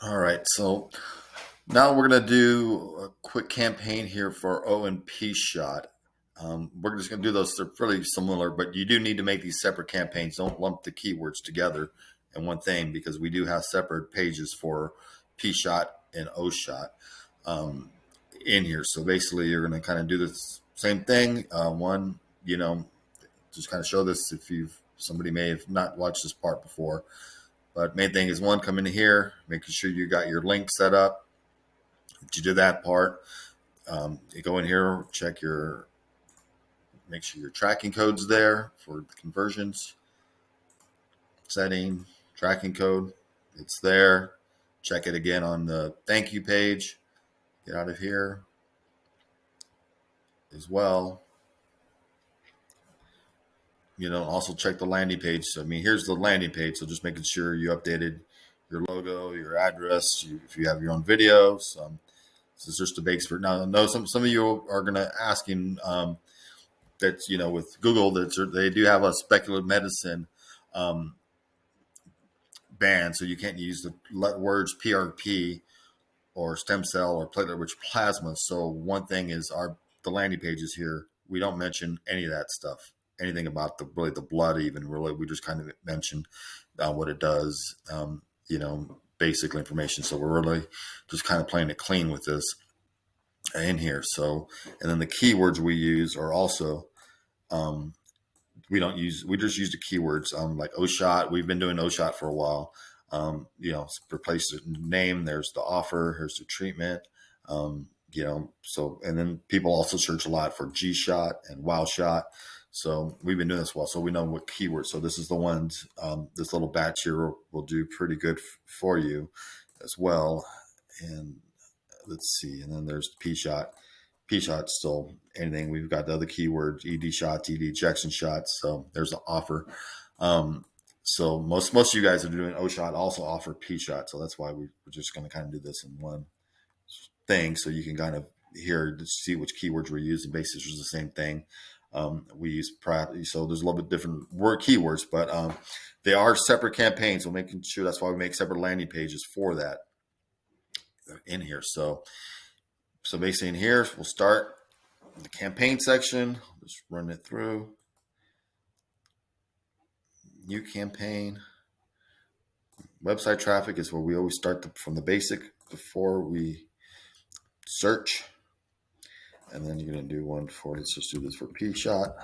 All right, so now we're gonna do a quick campaign here for O and P shot. We're just gonna do those. They're pretty similar, but you do need to make these separate campaigns. Don't lump the keywords together in one thing because we do have separate pages for P shot and O shot um, in here. So basically, you're gonna kind of do this same thing. One, just kind of show this if you've somebody may have not watched this part before. But main thing is one, come into here, making sure you got your link set up. You do that part. You go in here, make sure your tracking code's there for the conversions. Setting, tracking code, it's there. Check it again on the thank you page. Get out of here as well. Also check the landing page. So, here's the landing page. So just making sure you updated your logo, your address, if you have your own videos. This is just the basics for now. I know some of you are going to asking that with Google that they do have a speculative medicine um, ban, so you can't use the words PRP or stem cell or platelet-rich plasma. So one thing is the landing pages here. We don't mention any of that stuff, anything about the blood, even really. We just kind of mention what it does. Basic information. So we're really just kind of playing it clean with this in here. So, and then the keywords we use are also, we just use the keywords, like OSHOT. We've been doing OSHOT for a while. Replace the name. There's the offer. Here's the treatment. And then people also search a lot for G shot and wow shot. So we've been doing this well. So we know what keywords. So this is the ones, this little batch here will do pretty good for you as well. And let's see. And then there's P shot. P shot still anything. We've got the other keywords, ED shots, ED ejection shots. So there's the offer. So most of you guys are doing O shot also offer P shot. So that's why we're just going to kind of do this in one thing. So you can kind of hear to see which keywords we're using. Basically, it's the same thing. We use so there's a little bit different word keywords, but they are separate campaigns. So making sure that's why we make separate landing pages for that in here. So basically in here, we'll start the campaign section. Just run it through. New campaign. Website traffic is where we always start from the basic before we search. And then you're going to do one for, let's just do this for P shot.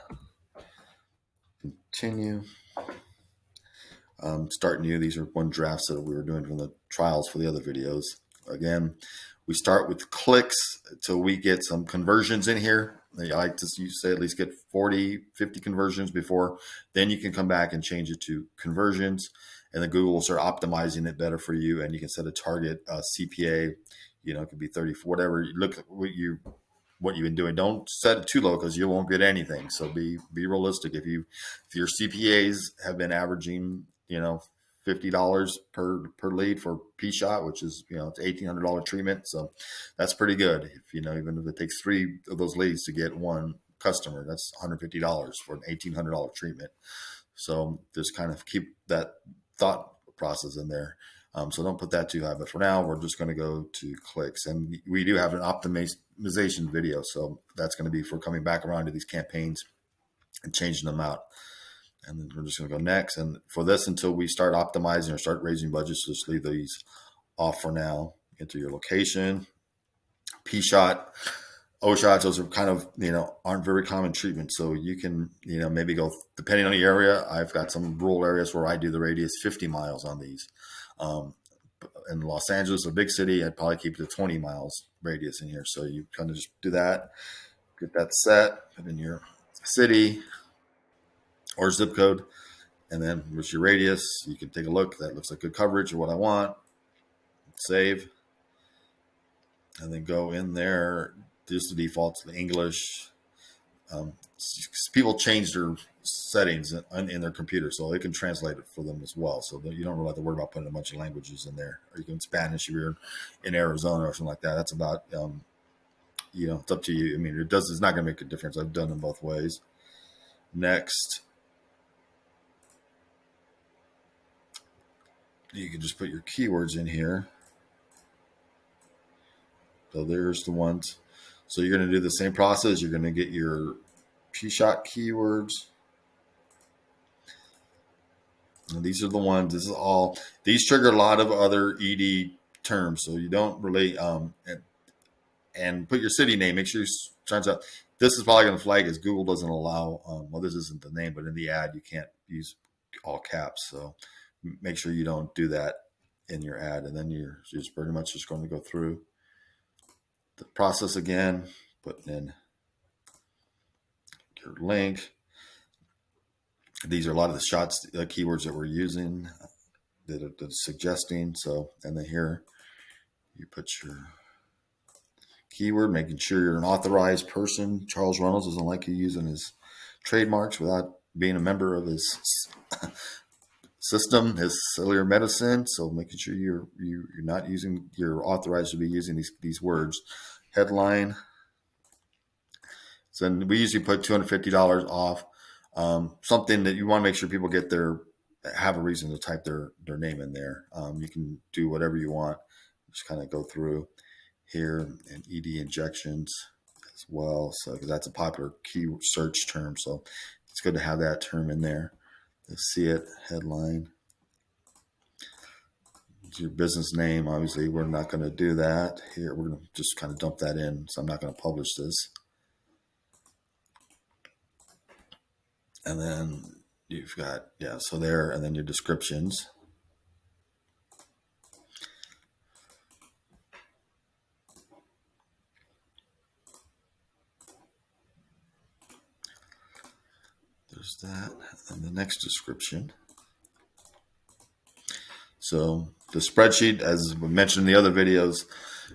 Continue. Start new. These are one drafts that we were doing from the trials for the other videos. Again, we start with clicks until we get some conversions in here. I like to say at least get 40, 50 conversions before. Then you can come back and change it to conversions. And then Google will start optimizing it better for you. And you can set a target CPA. It could be 30, whatever. Look at what you've been doing. Don't set it too low because you won't get anything. So be realistic. If your CPAs have been averaging, $50 per lead for P shot, which is, it's $1,800 treatment. So that's pretty good. If, even if it takes 3 of those leads to get one customer, that's $150 for an $1,800 treatment. So just kind of keep that thought process in there. So don't put that too high. But for now, we're just going to go to clicks. And we do have an optimization video. So that's going to be for coming back around to these campaigns and changing them out. And then we're just going to go next. And for this, until we start optimizing or start raising budgets, just leave these off for now. Enter your location. P shot, O shots, those are kind of, aren't very common treatments. So you can, maybe go, depending on the area. I've got some rural areas where I do the radius 50 miles on these. In Los Angeles, a big city, I'd probably keep the 20 miles radius in here. So you kind of just do that, get that set, put in your city or zip code, and then with your radius, you can take a look. That looks like good coverage or what I want. Save, and then go in there. Just the default to the English. People change their settings in their computer, so they can translate it for them as well. So that you don't really have to worry about putting a bunch of languages in there. Or you can Spanish if you're in Arizona or something like that. That's about, it's up to you. It's not going to make a difference. I've done them both ways. Next, you can just put your keywords in here. So there's the ones. So you're going to do the same process. You're going to get your P-shot keywords. And these are the ones. This is all. These trigger a lot of other ED terms. So you don't really and put your city name. Make sure you turns out this is probably going to flag as Google doesn't allow. Well, this isn't the name, but in the ad you can't use all caps. So make sure you don't do that in your ad, and then you're just pretty much just going to go through the process again, putting in your link. These are a lot of the shots, keywords that we're using that are suggesting. So, and then here you put your keyword, making sure you're an authorized person. Charles Reynolds doesn't like you using his trademarks without being a member of his system, his cellular medicine. So making sure you're not using, you're authorized to be using these words. Headline. So we usually put $250 off. Something that you want to make sure people have a reason to type their name in there. You can do whatever you want. Just kind of go through here, and ED injections as well. So that's a popular keyword search term. So it's good to have that term in there. To see it, headline. It's your business name. Obviously, we're not going to do that here. We're going to just kind of dump that in. So I'm not going to publish this. And then you've got, so there, and then your descriptions. There's that, and the next description. So the spreadsheet, as we mentioned in the other videos,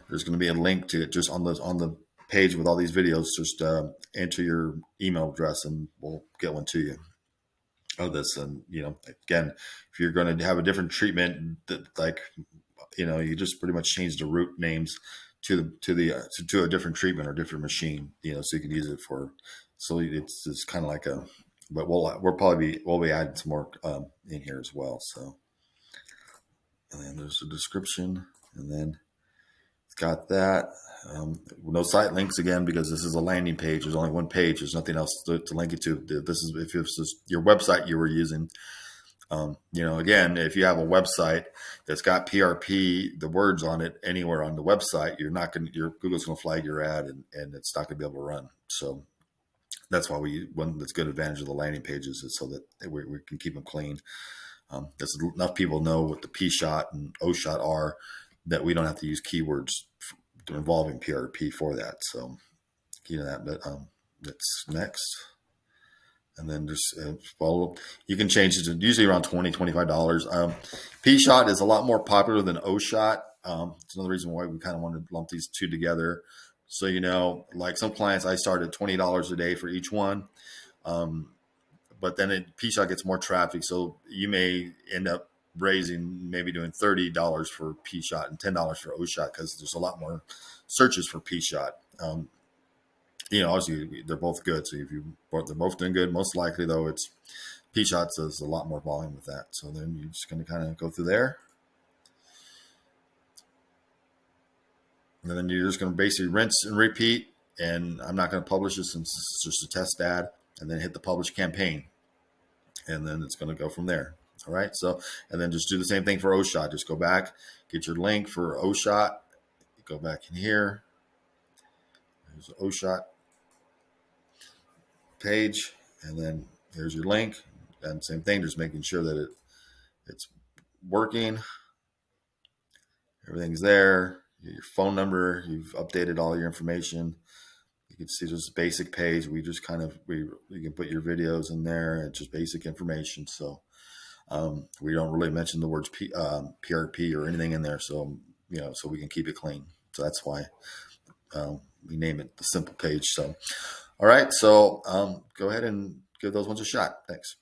there's going to be a link to it just on the page with all these videos. Just enter your email address, and we'll get one to you of this. And again, if you're going to have a different treatment, you just pretty much change the root names to a different treatment or different machine, so you can use it for. So it's kind of like a, but we'll be adding some more in here as well. So, and then there's a description, and then it's got that. No site links again, because this is a landing page. There's only one page. There's nothing else to link it to. This is if this is your website you were using. Again, if you have a website that's got PRP, the words on it anywhere on the website, Google's going to flag your ad, and it's not going to be able to run. So that's why one that's good advantage of the landing pages is so that we can keep them clean. There's enough people know what the P-shot and O-shot are that we don't have to use keywords involving PRP for that. So, that, but that's next. And then just you can change it to usually around $20, $25. P-shot is a lot more popular than O-shot. It's another reason why we kind of wanted to lump these two together. So, like some clients, I start at $20 a day for each one. But then P-shot gets more traffic. So you may end up maybe doing $30 for P-shot and $10 for O-shot, because there's a lot more searches for P-shot. Obviously they're both good. So they're both doing good. Most likely though, it's P-shots does a lot more volume with that. So then you're just going to kind of go through there. And then you're just going to basically rinse and repeat. And I'm not going to publish this since it's just a test ad. And then hit the publish campaign. And then it's going to go from there. All right. So, and then just do the same thing for O-shot. Just go back, get your link for O-shot. Go back in here. There's the O-shot page. And then here's your link. And same thing, just making sure that it's working. Everything's there. Your phone number, you've updated all your information. You can see just a basic page. We just you can put your videos in there. It's just basic information. So we don't really mention the words PRP or anything in there. So, so we can keep it clean. So that's why we name it the simple page. So, all right. So go ahead and give those ones a shot. Thanks.